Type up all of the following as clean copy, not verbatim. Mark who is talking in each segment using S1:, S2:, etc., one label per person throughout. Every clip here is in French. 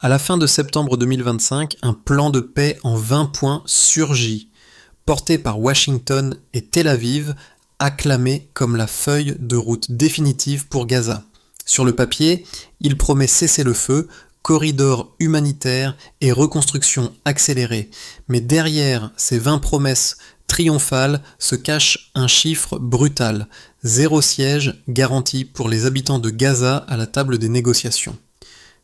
S1: À la fin de septembre 2025, un plan de paix en 20 points surgit, porté par Washington et Tel Aviv, acclamé comme la feuille de route définitive pour Gaza. Sur le papier, il promet cessez-le-feu, corridor humanitaire et reconstruction accélérée. Mais derrière ces 20 promesses triomphales se cache un chiffre brutal. 0 siège garanti pour les habitants de Gaza à la table des négociations.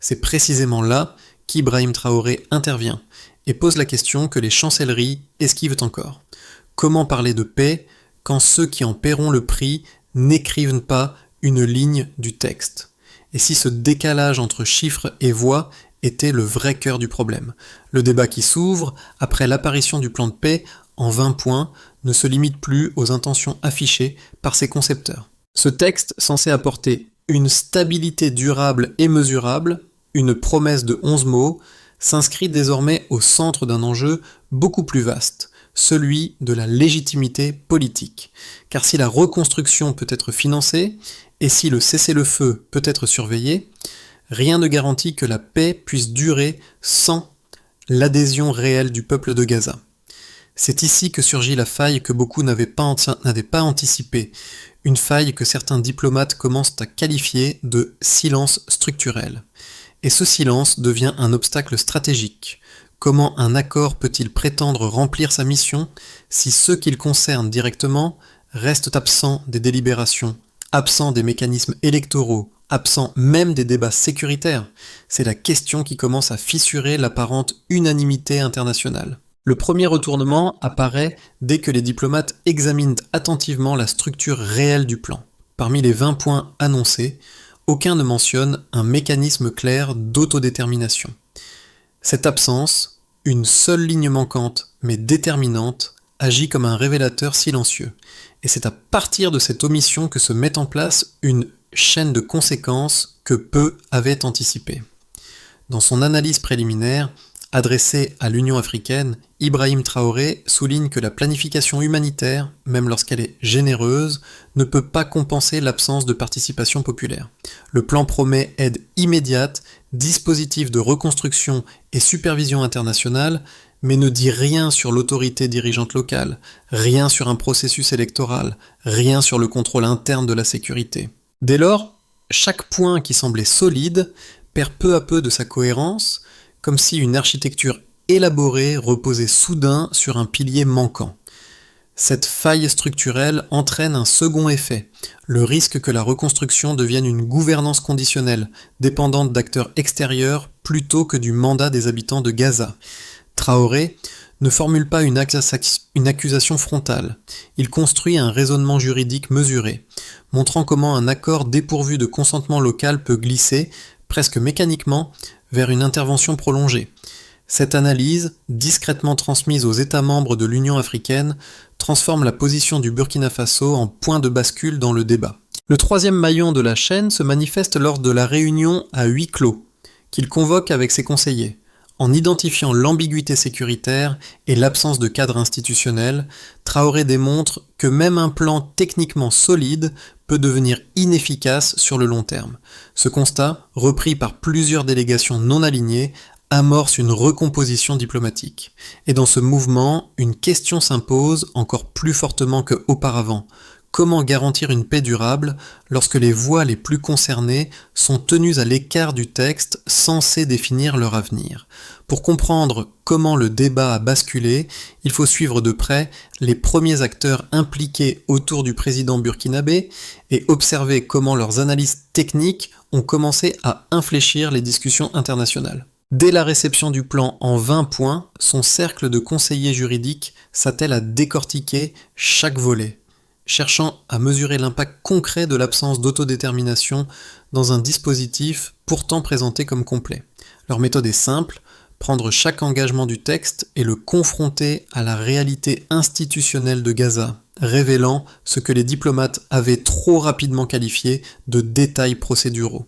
S1: C'est précisément là qu'Ibrahim Traoré intervient et pose la question que les chancelleries esquivent encore. Comment parler de paix quand ceux qui en paieront le prix n'écrivent pas une ligne du texte? Et si ce décalage entre chiffres et voix était le vrai cœur du problème? Le débat qui s'ouvre, après l'apparition du plan de paix en 20 points, ne se limite plus aux intentions affichées par ses concepteurs. Ce texte, censé apporter une stabilité durable et mesurable, une promesse de 11 mots, s'inscrit désormais au centre d'un enjeu beaucoup plus vaste, celui de la légitimité politique. Car si la reconstruction peut être financée, et si le cessez-le-feu peut être surveillé, rien ne garantit que la paix puisse durer sans l'adhésion réelle du peuple de Gaza. C'est ici que surgit la faille que beaucoup n'avaient pas anticipée, une faille que certains diplomates commencent à qualifier de silence structurel. Et ce silence devient un obstacle stratégique. Comment un accord peut-il prétendre remplir sa mission si ceux qu'il concerne directement restent absents des délibérations, absents des mécanismes électoraux, absents même des débats sécuritaires? C'est la question qui commence à fissurer l'apparente unanimité internationale. Le premier retournement apparaît dès que les diplomates examinent attentivement la structure réelle du plan. Parmi les 20 points annoncés, aucun ne mentionne un mécanisme clair d'autodétermination. Cette absence, une seule ligne manquante mais déterminante, agit comme un révélateur silencieux. Et c'est à partir de cette omission que se met en place une chaîne de conséquences que peu avaient anticipé. Dans son analyse préliminaire, adressée à l'Union africaine, Ibrahim Traoré souligne que la planification humanitaire, même lorsqu'elle est généreuse, ne peut pas compenser l'absence de participation populaire. Le plan promet aide immédiate, dispositif de reconstruction et supervision internationale, mais ne dit rien sur l'autorité dirigeante locale, rien sur un processus électoral, rien sur le contrôle interne de la sécurité. Dès lors, chaque point qui semblait solide perd peu à peu de sa cohérence, comme si une architecture élaborée reposait soudain sur un pilier manquant. Cette faille structurelle entraîne un second effet, le risque que la reconstruction devienne une gouvernance conditionnelle, dépendante d'acteurs extérieurs plutôt que du mandat des habitants de Gaza. Traoré ne formule pas une accusation frontale, il construit un raisonnement juridique mesuré, montrant comment un accord dépourvu de consentement local peut glisser, presque mécaniquement, vers une intervention prolongée. Cette analyse, discrètement transmise aux États membres de l'Union africaine, transforme la position du Burkina Faso en point de bascule dans le débat. Le troisième maillon de la chaîne se manifeste lors de la réunion à huis clos, qu'il convoque avec ses conseillers. En identifiant l'ambiguïté sécuritaire et l'absence de cadre institutionnel, Traoré démontre que même un plan techniquement solide peut devenir inefficace sur le long terme. Ce constat, repris par plusieurs délégations non alignées, amorce une recomposition diplomatique. Et dans ce mouvement, une question s'impose encore plus fortement qu'auparavant. Comment garantir une paix durable lorsque les voix les plus concernées sont tenues à l'écart du texte censé définir leur avenir? Pour comprendre comment le débat a basculé, il faut suivre de près les premiers acteurs impliqués autour du président burkinabé et observer comment leurs analyses techniques ont commencé à infléchir les discussions internationales. Dès la réception du plan en 20 points, son cercle de conseillers juridiques s'attelle à décortiquer chaque volet, cherchant à mesurer l'impact concret de l'absence d'autodétermination dans un dispositif pourtant présenté comme complet. Leur méthode est simple, prendre chaque engagement du texte et le confronter à la réalité institutionnelle de Gaza, révélant ce que les diplomates avaient trop rapidement qualifié de détails procéduraux.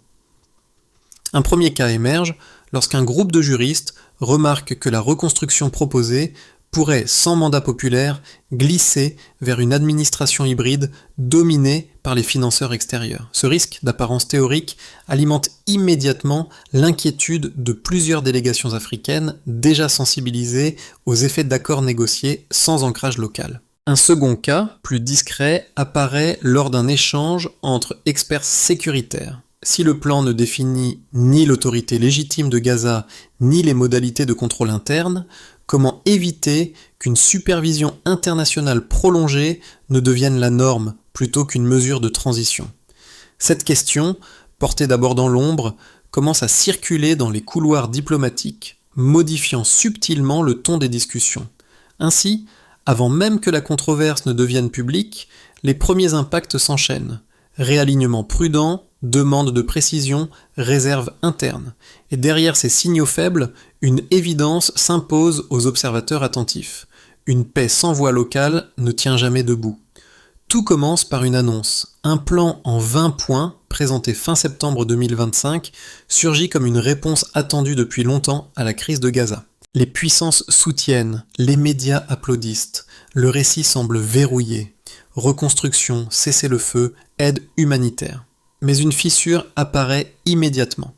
S1: Un premier cas émerge lorsqu'un groupe de juristes remarque que la reconstruction proposée pourrait, sans mandat populaire, glisser vers une administration hybride dominée par les financeurs extérieurs. Ce risque d'apparence théorique alimente immédiatement l'inquiétude de plusieurs délégations africaines déjà sensibilisées aux effets d'accords négociés sans ancrage local. Un second cas, plus discret, apparaît lors d'un échange entre experts sécuritaires. Si le plan ne définit ni l'autorité légitime de Gaza, ni les modalités de contrôle interne, comment éviter qu'une supervision internationale prolongée ne devienne la norme plutôt qu'une mesure de transition? Cette question, portée d'abord dans l'ombre, commence à circuler dans les couloirs diplomatiques, modifiant subtilement le ton des discussions. Ainsi, avant même que la controverse ne devienne publique, les premiers impacts s'enchaînent. Réalignement prudent, demande de précision, réserve interne. Et derrière ces signaux faibles, une évidence s'impose aux observateurs attentifs. Une paix sans voix locale ne tient jamais debout. Tout commence par une annonce. Un plan en 20 points, présenté fin septembre 2025, surgit comme une réponse attendue depuis longtemps à la crise de Gaza. Les puissances soutiennent, les médias applaudissent, le récit semble verrouillé. Reconstruction, cessez-le-feu, aide humanitaire. Mais une fissure apparaît immédiatement.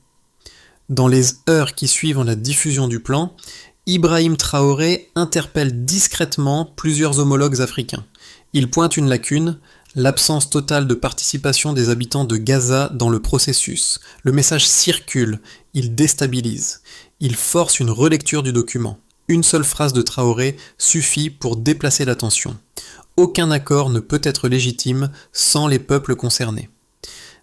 S1: Dans les heures qui suivent la diffusion du plan, Ibrahim Traoré interpelle discrètement plusieurs homologues africains. Il pointe une lacune, l'absence totale de participation des habitants de Gaza dans le processus. Le message circule, il déstabilise. Il force une relecture du document. Une seule phrase de Traoré suffit pour déplacer l'attention. Aucun accord ne peut être légitime sans les peuples concernés.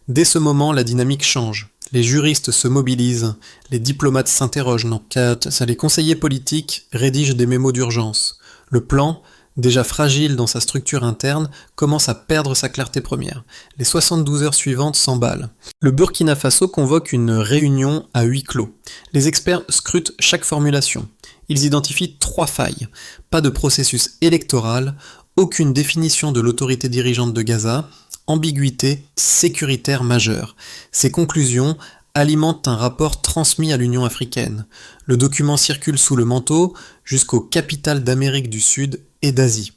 S1: Dès ce moment, la dynamique change. Les juristes se mobilisent, les diplomates s'interrogent, les conseillers politiques rédigent des mémos d'urgence. Le plan, déjà fragile dans sa structure interne, commence à perdre sa clarté première. Les 72 heures suivantes s'emballent. Le Burkina Faso convoque une réunion à huis clos. Les experts scrutent chaque formulation. Ils identifient 3 failles. Pas de processus électoral, aucune définition de l'autorité dirigeante de Gaza, ambiguïté sécuritaire majeure. Ces conclusions alimentent un rapport transmis à l'Union africaine. Le document circule sous le manteau jusqu'aux capitales d'Amérique du Sud et d'Asie.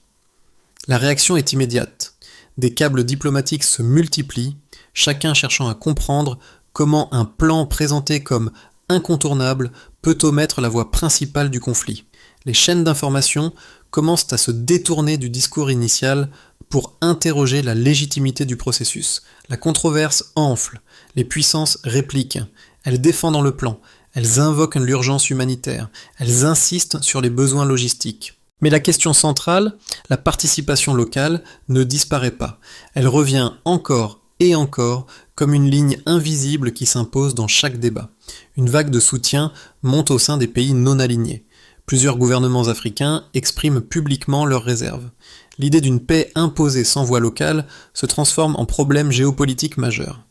S1: La réaction est immédiate. Des câbles diplomatiques se multiplient, chacun cherchant à comprendre comment un plan présenté comme incontournable peut omettre la voie principale du conflit. Les chaînes d'information commencent à se détourner du discours initial pour interroger la légitimité du processus. La controverse enfle, les puissances répliquent, elles défendent le plan, elles invoquent l'urgence humanitaire, elles insistent sur les besoins logistiques. Mais la question centrale, la participation locale, ne disparaît pas. Elle revient encore et encore comme une ligne invisible qui s'impose dans chaque débat. Une vague de soutien monte au sein des pays non alignés. Plusieurs gouvernements africains expriment publiquement leurs réserves. L'idée d'une paix imposée sans voix locale se transforme en problème géopolitique majeur.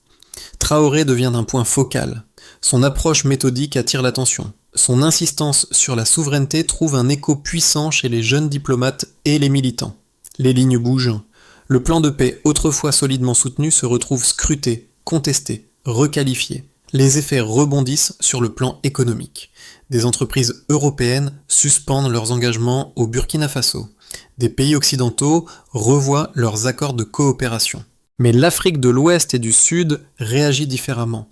S1: Traoré devient un point focal. Son approche méthodique attire l'attention. Son insistance sur la souveraineté trouve un écho puissant chez les jeunes diplomates et les militants. Les lignes bougent. Le plan de paix autrefois solidement soutenu se retrouve scruté, contesté, requalifié. Les effets rebondissent sur le plan économique. Des entreprises européennes suspendent leurs engagements au Burkina Faso. Des pays occidentaux revoient leurs accords de coopération. Mais l'Afrique de l'Ouest et du Sud réagit différemment.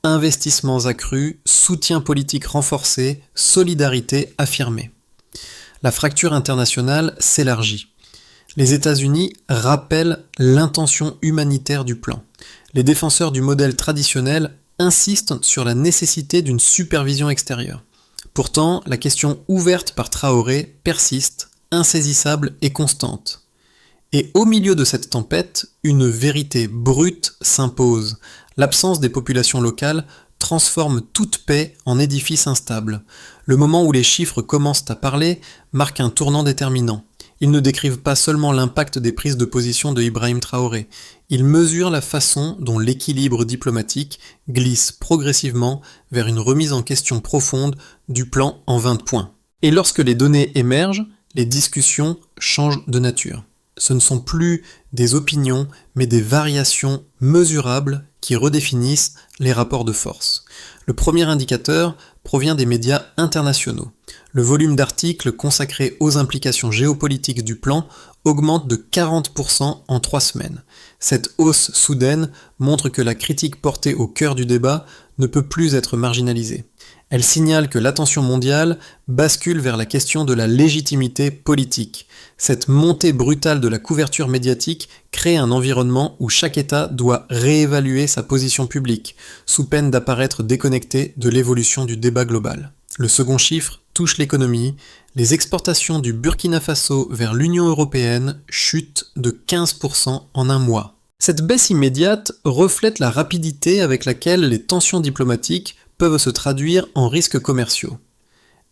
S1: Investissements accrus, soutien politique renforcé, solidarité affirmée. La fracture internationale s'élargit. Les États-Unis rappellent l'intention humanitaire du plan. Les défenseurs du modèle traditionnel insistent sur la nécessité d'une supervision extérieure. Pourtant, la question ouverte par Traoré persiste, insaisissable et constante. Et au milieu de cette tempête, une vérité brute s'impose. L'absence des populations locales transforme toute paix en édifice instable. Le moment où les chiffres commencent à parler marque un tournant déterminant. Ils ne décrivent pas seulement l'impact des prises de position de Ibrahim Traoré, ils mesurent la façon dont l'équilibre diplomatique glisse progressivement vers une remise en question profonde du plan en 20 points. Et lorsque les données émergent, les discussions changent de nature. Ce ne sont plus des opinions, mais des variations mesurables qui redéfinissent les rapports de force. Le premier indicateur provient des médias internationaux. Le volume d'articles consacrés aux implications géopolitiques du plan augmente de 40% en 3 semaines. Cette hausse soudaine montre que la critique portée au cœur du débat ne peut plus être marginalisée. Elle signale que l'attention mondiale bascule vers la question de la légitimité politique. Cette montée brutale de la couverture médiatique crée un environnement où chaque État doit réévaluer sa position publique, sous peine d'apparaître déconnecté de l'évolution du débat global. Le second chiffre touche l'économie. Les exportations du Burkina Faso vers l'Union européenne chutent de 15% en un mois. Cette baisse immédiate reflète la rapidité avec laquelle les tensions diplomatiques peuvent se traduire en risques commerciaux.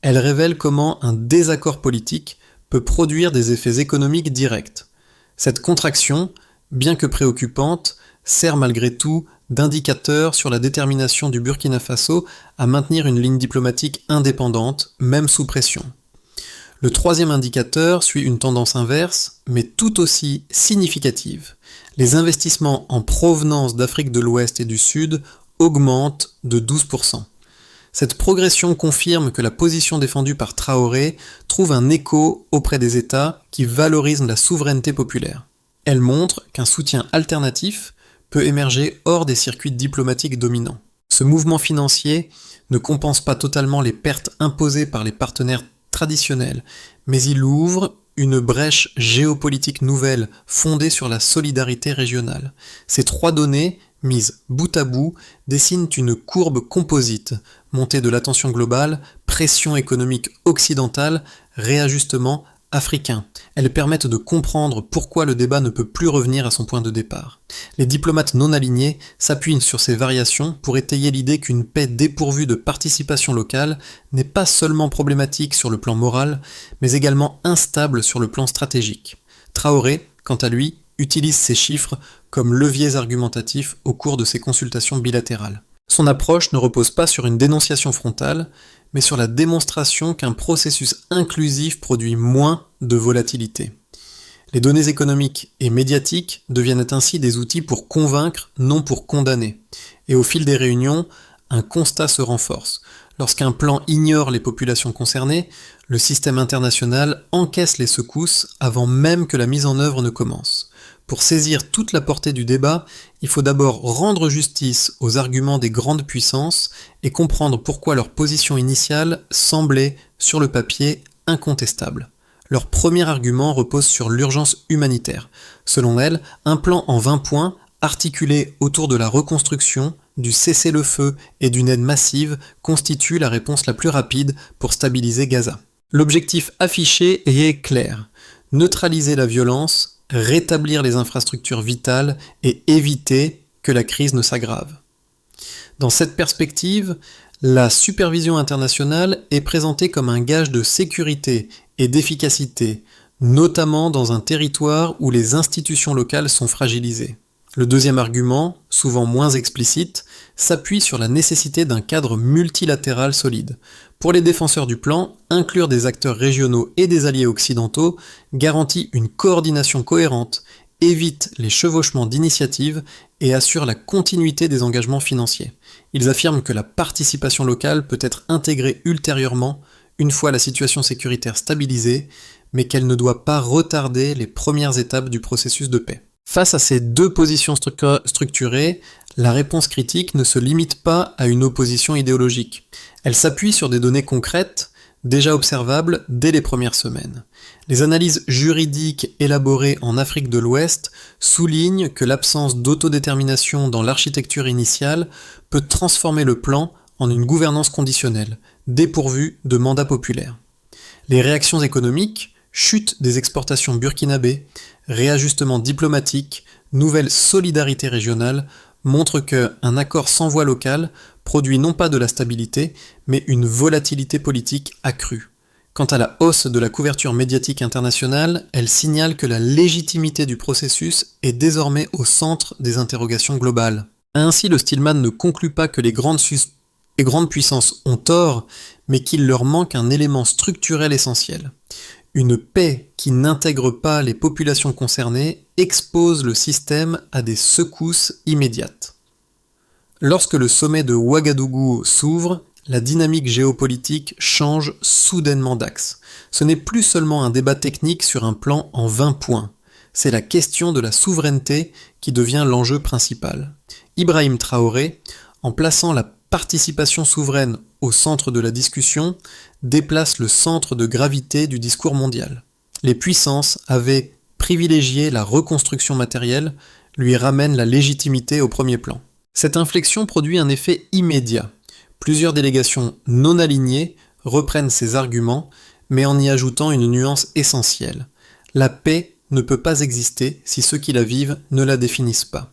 S1: Elle révèle comment un désaccord politique peut produire des effets économiques directs. Cette contraction, bien que préoccupante, sert malgré tout d'indicateur sur la détermination du Burkina Faso à maintenir une ligne diplomatique indépendante, même sous pression. Le troisième indicateur suit une tendance inverse, mais tout aussi significative. Les investissements en provenance d'Afrique de l'Ouest et du Sud augmentent de 12%. Cette progression confirme que la position défendue par Traoré trouve un écho auprès des États qui valorisent la souveraineté populaire. Elle montre qu'un soutien alternatif peut émerger hors des circuits diplomatiques dominants. Ce mouvement financier ne compense pas totalement les pertes imposées par les partenaires traditionnels, mais il ouvre une brèche géopolitique nouvelle fondée sur la solidarité régionale. Ces 3 données, mises bout à bout, dessinent une courbe composite, montée de l'attention globale, pression économique occidentale, réajustement africain. Elles permettent de comprendre pourquoi le débat ne peut plus revenir à son point de départ. Les diplomates non alignés s'appuient sur ces variations pour étayer l'idée qu'une paix dépourvue de participation locale n'est pas seulement problématique sur le plan moral, mais également instable sur le plan stratégique. Traoré, quant à lui, utilise ces chiffres comme leviers argumentatifs au cours de ses consultations bilatérales. Son approche ne repose pas sur une dénonciation frontale, mais sur la démonstration qu'un processus inclusif produit moins de volatilité. Les données économiques et médiatiques deviennent ainsi des outils pour convaincre, non pour condamner. Et au fil des réunions, un constat se renforce. Lorsqu'un plan ignore les populations concernées, le système international encaisse les secousses avant même que la mise en œuvre ne commence. Pour saisir toute la portée du débat, il faut d'abord rendre justice aux arguments des grandes puissances et comprendre pourquoi leur position initiale semblait, sur le papier, incontestable. Leur premier argument repose sur l'urgence humanitaire. Selon elles, un plan en 20 points, articulé autour de la reconstruction, du cessez-le-feu et d'une aide massive, constitue la réponse la plus rapide pour stabiliser Gaza. L'objectif affiché est clair: neutraliser la violence, rétablir les infrastructures vitales et éviter que la crise ne s'aggrave. Dans cette perspective, la supervision internationale est présentée comme un gage de sécurité et d'efficacité, notamment dans un territoire où les institutions locales sont fragilisées. Le deuxième argument, souvent moins explicite, s'appuie sur la nécessité d'un cadre multilatéral solide. Pour les défenseurs du plan, inclure des acteurs régionaux et des alliés occidentaux garantit une coordination cohérente, évite les chevauchements d'initiatives et assure la continuité des engagements financiers. Ils affirment que la participation locale peut être intégrée ultérieurement, une fois la situation sécuritaire stabilisée, mais qu'elle ne doit pas retarder les premières étapes du processus de paix. Face à ces deux positions structurées, la réponse critique ne se limite pas à une opposition idéologique. Elle s'appuie sur des données concrètes, déjà observables dès les premières semaines. Les analyses juridiques élaborées en Afrique de l'Ouest soulignent que l'absence d'autodétermination dans l'architecture initiale peut transformer le plan en une gouvernance conditionnelle, dépourvue de mandat populaire. Les réactions économiques, chute des exportations burkinabées, réajustement diplomatique, nouvelle solidarité régionale montrent qu'un accord sans voix locale produit non pas de la stabilité, mais une volatilité politique accrue. Quant à la hausse de la couverture médiatique internationale, elle signale que la légitimité du processus est désormais au centre des interrogations globales. Ainsi, le Stillman ne conclut pas que les grandes puissances ont tort, mais qu'il leur manque un élément structurel essentiel. Une paix qui n'intègre pas les populations concernées expose le système à des secousses immédiates. Lorsque le sommet de Ouagadougou s'ouvre, la dynamique géopolitique change soudainement d'axe. Ce n'est plus seulement un débat technique sur un plan en 20 points. C'est la question de la souveraineté qui devient l'enjeu principal. Ibrahim Traoré, en plaçant la participation souveraine au centre de la discussion, déplace le centre de gravité du discours mondial. Les puissances avaient privilégié la reconstruction matérielle, lui ramènent la légitimité au premier plan. Cette inflexion produit un effet immédiat. Plusieurs délégations non alignées reprennent ces arguments, mais en y ajoutant une nuance essentielle. La paix ne peut pas exister si ceux qui la vivent ne la définissent pas.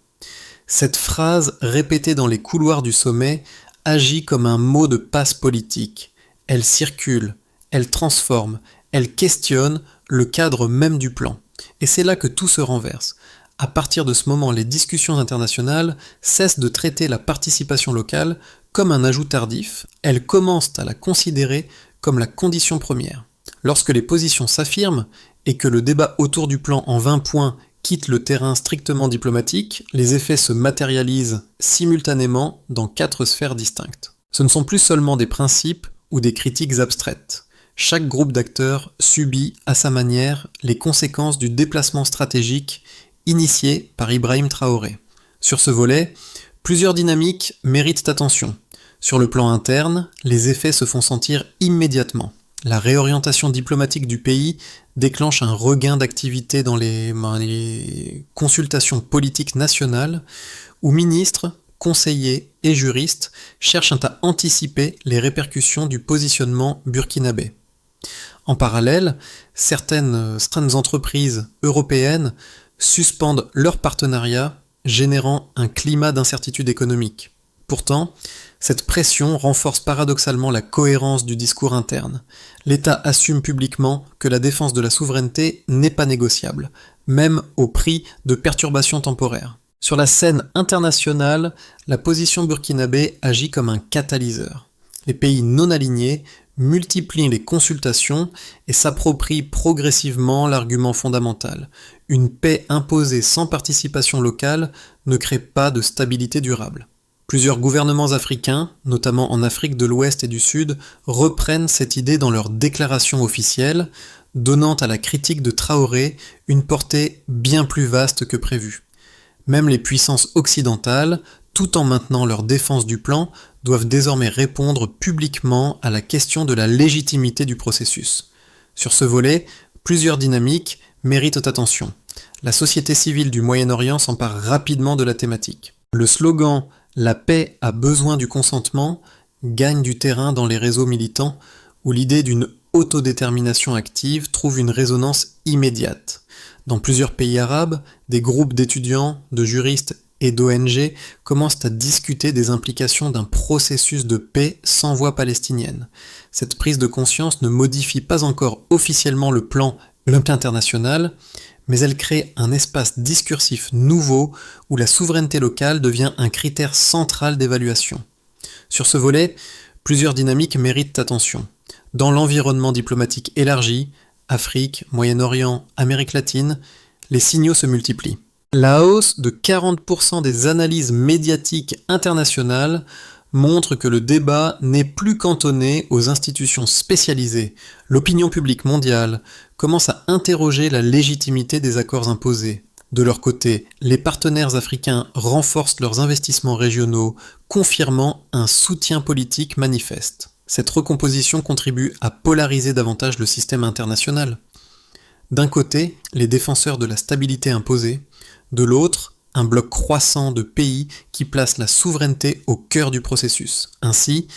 S1: Cette phrase, répétée dans les couloirs du sommet, agit comme un mot de passe politique. Elle circule, elle transforme, elle questionne le cadre même du plan. Et c'est là que tout se renverse. À partir de ce moment, les discussions internationales cessent de traiter la participation locale comme un ajout tardif, elles commencent à la considérer comme la condition première. Lorsque les positions s'affirment et que le débat autour du plan en 20 points quitte le terrain strictement diplomatique, les effets se matérialisent simultanément dans 4 sphères distinctes. Ce ne sont plus seulement des principes ou des critiques abstraites. Chaque groupe d'acteurs subit, à sa manière, les conséquences du déplacement stratégique initié par Ibrahim Traoré. Sur ce volet, plusieurs dynamiques méritent attention. Sur le plan interne, les effets se font sentir immédiatement. La réorientation diplomatique du pays déclenche un regain d'activité dans les consultations politiques nationales où ministres, conseillers et juristes cherchent à anticiper les répercussions du positionnement burkinabé. En parallèle, certaines entreprises européennes suspendent leurs partenariats, générant un climat d'incertitude économique. Pourtant, cette pression renforce paradoxalement la cohérence du discours interne. L'État assume publiquement que la défense de la souveraineté n'est pas négociable, même au prix de perturbations temporaires. Sur la scène internationale, la position burkinabé agit comme un catalyseur. Les pays non alignés multiplient les consultations et s'approprient progressivement l'argument fondamental. Une paix imposée sans participation locale ne crée pas de stabilité durable. Plusieurs gouvernements africains, notamment en Afrique de l'Ouest et du Sud, reprennent cette idée dans leurs déclarations officielles, donnant à la critique de Traoré une portée bien plus vaste que prévu. Même les puissances occidentales, tout en maintenant leur défense du plan, doivent désormais répondre publiquement à la question de la légitimité du processus. Sur ce volet, plusieurs dynamiques méritent attention. La société civile du Moyen-Orient s'empare rapidement de la thématique. Le slogan « La paix a besoin du consentement » gagne du terrain dans les réseaux militants où l'idée d'une autodétermination active trouve une résonance immédiate. Dans plusieurs pays arabes, des groupes d'étudiants, de juristes et d'ONG commencent à discuter des implications d'un processus de paix sans voix palestinienne. Cette prise de conscience ne modifie pas encore officiellement le plan international, mais elle crée un espace discursif nouveau où la souveraineté locale devient un critère central d'évaluation. Sur ce volet, plusieurs dynamiques méritent attention. Dans l'environnement diplomatique élargi, Afrique, Moyen-Orient, Amérique latine, les signaux se multiplient. La hausse de 40% des analyses médiatiques internationales montre que le débat n'est plus cantonné aux institutions spécialisées. L'opinion publique mondiale commence à interroger la légitimité des accords imposés. De leur côté, les partenaires africains renforcent leurs investissements régionaux, confirmant un soutien politique manifeste. Cette recomposition contribue à polariser davantage le système international. D'un côté, les défenseurs de la stabilité imposée, de l'autre, un bloc croissant de pays qui placent la souveraineté au cœur du processus. Ainsi,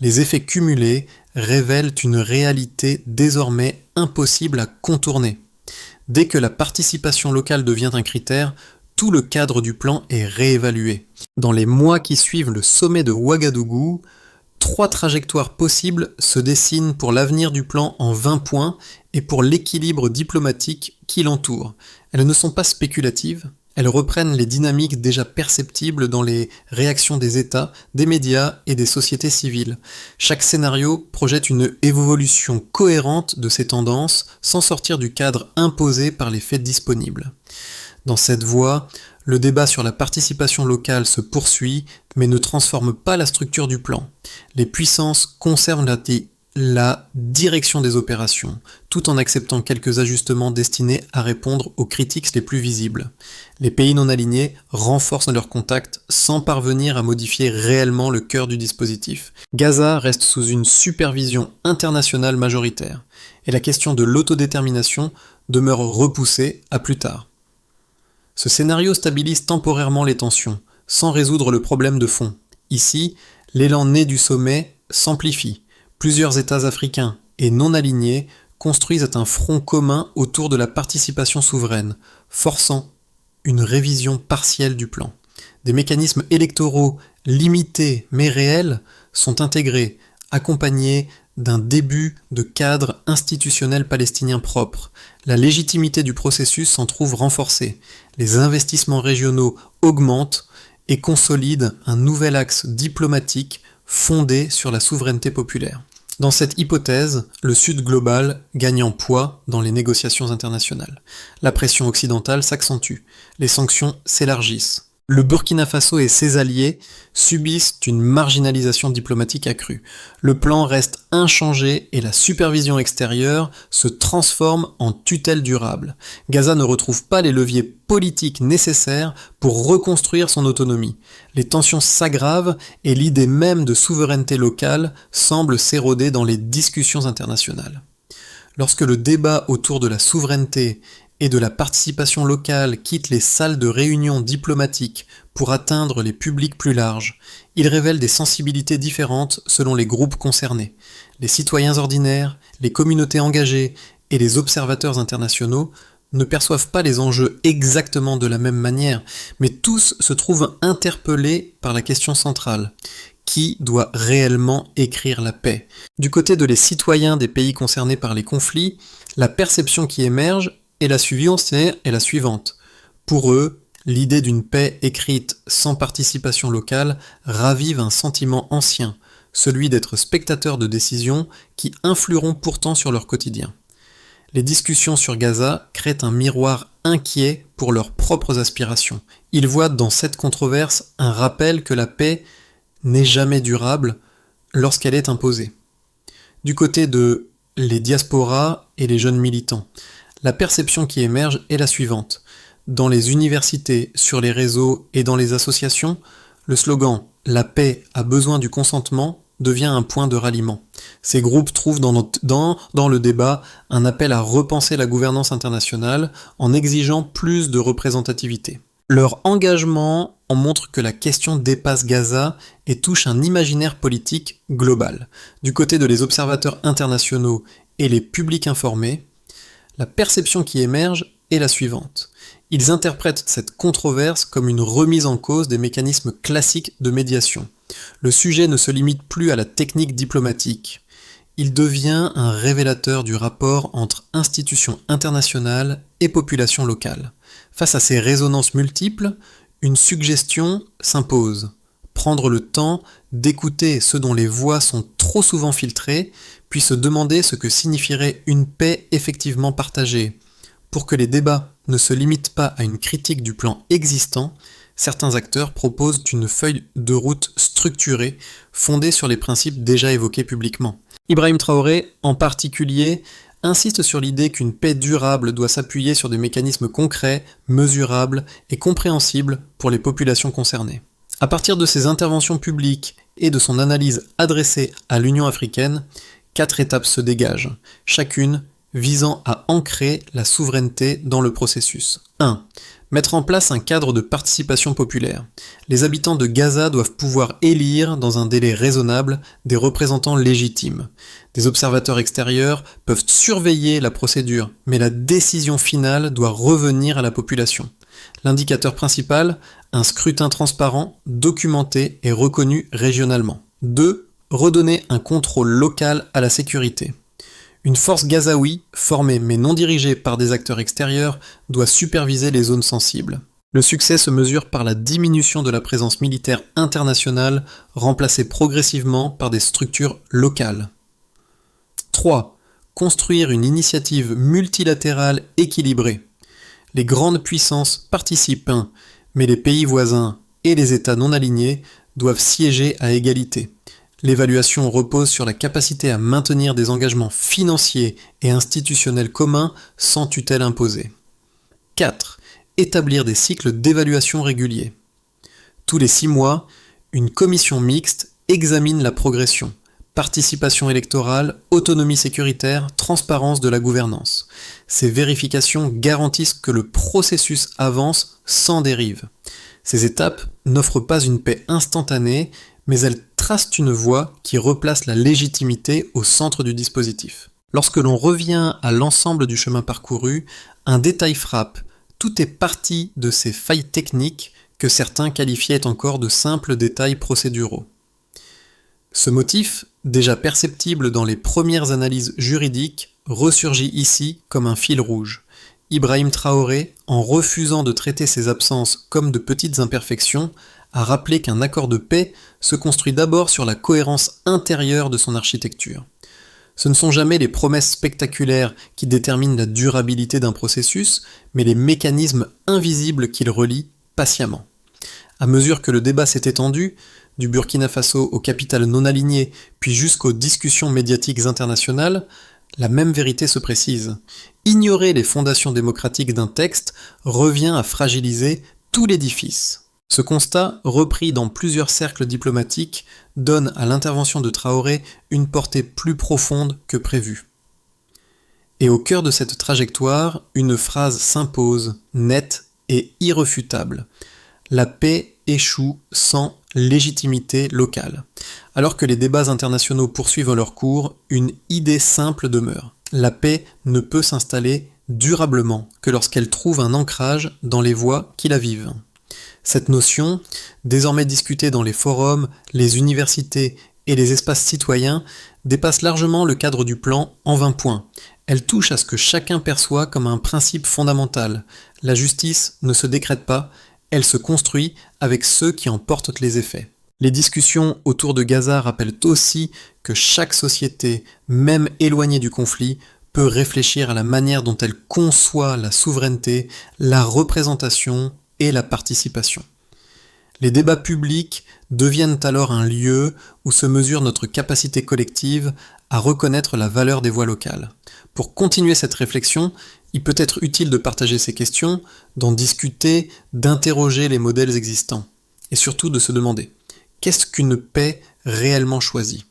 S1: les effets cumulés révèlent une réalité désormais impossible à contourner. Dès que la participation locale devient un critère, tout le cadre du plan est réévalué. Dans les mois qui suivent le sommet de Ouagadougou, 3 trajectoires possibles se dessinent pour l'avenir du plan en 20 points et pour l'équilibre diplomatique qui l'entoure. Elles ne sont pas spéculatives, elles reprennent les dynamiques déjà perceptibles dans les réactions des États, des médias et des sociétés civiles. Chaque scénario projette une évolution cohérente de ces tendances sans sortir du cadre imposé par les faits disponibles. Dans cette voie, Le débat sur la participation locale se poursuit, mais ne transforme pas la structure du plan. Les puissances conservent la direction des opérations, tout en acceptant quelques ajustements destinés à répondre aux critiques les plus visibles. Les pays non alignés renforcent leurs contacts sans parvenir à modifier réellement le cœur du dispositif. Gaza reste sous une supervision internationale majoritaire, et la question de l'autodétermination demeure repoussée à plus tard. Ce scénario stabilise temporairement les tensions, sans résoudre le problème de fond. Ici, l'élan né du sommet s'amplifie. Plusieurs États africains et non alignés construisent un front commun autour de la participation souveraine, forçant une révision partielle du plan. Des mécanismes électoraux limités mais réels sont intégrés, accompagnés d'un début de cadre institutionnel palestinien propre. La légitimité du processus s'en trouve renforcée. Les investissements régionaux augmentent et consolident un nouvel axe diplomatique fondé sur la souveraineté populaire. Dans cette hypothèse, le Sud global gagne en poids dans les négociations internationales. La pression occidentale s'accentue, les sanctions s'élargissent. Le Burkina Faso et ses alliés subissent une marginalisation diplomatique accrue. Le plan reste inchangé et la supervision extérieure se transforme en tutelle durable. Gaza ne retrouve pas les leviers politiques nécessaires pour reconstruire son autonomie. Les tensions s'aggravent et l'idée même de souveraineté locale semble s'éroder dans les discussions internationales. Lorsque le débat autour de la souveraineté et de la participation locale quitte les salles de réunion diplomatiques pour atteindre les publics plus larges, il révèle des sensibilités différentes selon les groupes concernés. Les citoyens ordinaires, les communautés engagées et les observateurs internationaux ne perçoivent pas les enjeux exactement de la même manière, mais tous se trouvent interpellés par la question centrale. Qui doit réellement écrire la paix ? Du côté de les citoyens des pays concernés par les conflits, la perception qui émerge est la suivante. Pour eux, l'idée d'une paix écrite sans participation locale ravive un sentiment ancien, celui d'être spectateurs de décisions qui influeront pourtant sur leur quotidien. Les discussions sur Gaza créent un miroir inquiet pour leurs propres aspirations. Ils voient dans cette controverse un rappel que la paix n'est jamais durable lorsqu'elle est imposée. Du côté de les diasporas et les jeunes militants, la perception qui émerge est la suivante. Dans les universités, sur les réseaux et dans les associations, le slogan « La paix a besoin du consentement » devient un point de ralliement. Ces groupes trouvent dans le débat un appel à repenser la gouvernance internationale en exigeant plus de représentativité. Leur engagement en montre que la question dépasse Gaza et touche un imaginaire politique global. Du côté de les observateurs internationaux et les publics informés, la perception qui émerge est la suivante. Ils interprètent cette controverse comme une remise en cause des mécanismes classiques de médiation. Le sujet ne se limite plus à la technique diplomatique. Il devient un révélateur du rapport entre institutions internationales et populations locales. Face à ces résonances multiples, une suggestion s'impose. Prendre le temps d'écouter ceux dont les voix sont trop souvent filtrées, puis se demander ce que signifierait une paix effectivement partagée. Pour que les débats ne se limitent pas à une critique du plan existant, certains acteurs proposent une feuille de route structurée, fondée sur les principes déjà évoqués publiquement. Ibrahim Traoré, en particulier, insiste sur l'idée qu'une paix durable doit s'appuyer sur des mécanismes concrets, mesurables et compréhensibles pour les populations concernées. À partir de ses interventions publiques et de son analyse adressée à l'Union africaine, 4 étapes se dégagent, chacune visant à ancrer la souveraineté dans le processus. 1. Mettre en place un cadre de participation populaire. Les habitants de Gaza doivent pouvoir élire, dans un délai raisonnable, des représentants légitimes. Des observateurs extérieurs peuvent surveiller la procédure, mais la décision finale doit revenir à la population. L'indicateur principal, un scrutin transparent, documenté et reconnu régionalement. 2. Redonner un contrôle local à la sécurité. Une force gazaoui, formée mais non dirigée par des acteurs extérieurs, doit superviser les zones sensibles. Le succès se mesure par la diminution de la présence militaire internationale, remplacée progressivement par des structures locales. 3. Construire une initiative multilatérale équilibrée. Les grandes puissances participent, Mais les pays voisins et les États non alignés doivent siéger à égalité. L'évaluation repose sur la capacité à maintenir des engagements financiers et institutionnels communs sans tutelle imposée. 4. Établir des cycles d'évaluation réguliers. Tous les 6 mois, une commission mixte examine la progression. Participation électorale, autonomie sécuritaire, transparence de la gouvernance. Ces vérifications garantissent que le processus avance sans dérive. Ces étapes n'offrent pas une paix instantanée, mais elles tracent une voie qui replace la légitimité au centre du dispositif. Lorsque l'on revient à l'ensemble du chemin parcouru, un détail frappe. Tout est parti de ces failles techniques que certains qualifiaient encore de simples détails procéduraux. Ce motif, déjà perceptible dans les premières analyses juridiques, ressurgit ici comme un fil rouge. Ibrahim Traoré, en refusant de traiter ses absences comme de petites imperfections, a rappelé qu'un accord de paix se construit d'abord sur la cohérence intérieure de son architecture. Ce ne sont jamais les promesses spectaculaires qui déterminent la durabilité d'un processus, mais les mécanismes invisibles qu'il relie patiemment. À mesure que le débat s'est étendu, du Burkina Faso aux capitales non alignées, puis jusqu'aux discussions médiatiques internationales, la même vérité se précise. Ignorer les fondations démocratiques d'un texte revient à fragiliser tout l'édifice. Ce constat, repris dans plusieurs cercles diplomatiques, donne à l'intervention de Traoré une portée plus profonde que prévu. Et au cœur de cette trajectoire, une phrase s'impose, nette et irréfutable. La paix échoue sans légitimité locale. Alors que les débats internationaux poursuivent leur cours, une idée simple demeure. La paix ne peut s'installer durablement que lorsqu'elle trouve un ancrage dans les voix qui la vivent. Cette notion, désormais discutée dans les forums, les universités et les espaces citoyens, dépasse largement le cadre du plan en 20 points. Elle touche à ce que chacun perçoit comme un principe fondamental. La justice ne se décrète pas, elle se construit avec ceux qui en portent les effets. Les discussions autour de Gaza rappellent aussi que chaque société, même éloignée du conflit, peut réfléchir à la manière dont elle conçoit la souveraineté, la représentation et la participation. Les débats publics deviennent alors un lieu où se mesure notre capacité collective à reconnaître la valeur des voix locales. Pour continuer cette réflexion, il peut être utile de partager ces questions, d'en discuter, d'interroger les modèles existants, et surtout de se demander: qu'est-ce qu'une paix réellement choisie ?